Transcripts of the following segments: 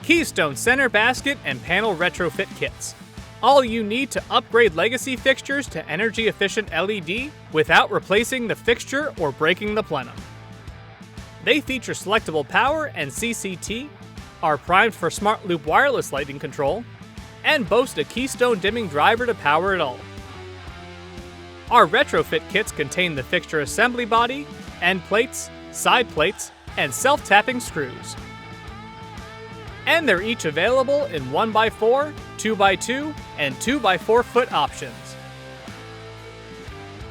Keystone center basket and panel retrofit kits. All you need to upgrade legacy fixtures to energy-efficient LED without replacing the fixture or breaking the plenum. They feature selectable power and CCT, are primed for SmartLoop wireless lighting control, and boast a Keystone dimming driver to power it all. Our retrofit kits contain the fixture assembly body, end plates, side plates, and self-tapping screws. And they're each available in 1x4, 2x2, and 2x4 foot options.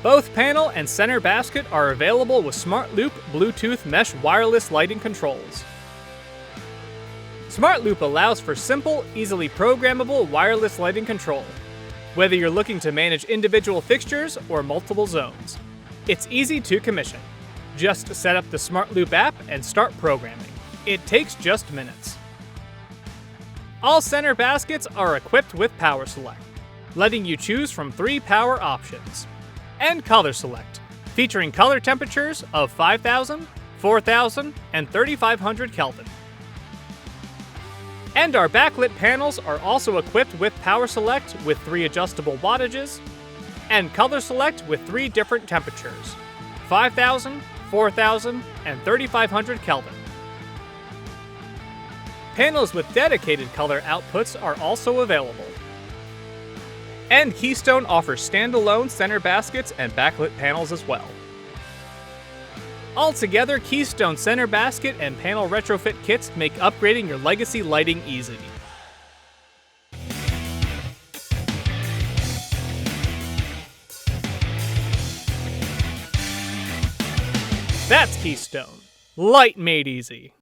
Both panel and center basket are available with SmartLoop Bluetooth mesh wireless lighting controls. SmartLoop allows for simple, easily programmable wireless lighting control, whether you're looking to manage individual fixtures or multiple zones. It's easy to commission. Just set up the SmartLoop app and start programming. It takes just minutes. All center baskets are equipped with Power Select, letting you choose from 3 power options. And Color Select, featuring color temperatures of 5000, 4000, and 3500 Kelvin. And our backlit panels are also equipped with Power Select with 3 adjustable wattages, and Color Select with 3 different temperatures, 5000, 4000, and 3500 Kelvin. Panels with dedicated color outputs are also available. And Keystone offers standalone center baskets and backlit panels as well. Altogether, Keystone center basket and panel retrofit kits make upgrading your legacy lighting easy. That's Keystone. Light made easy.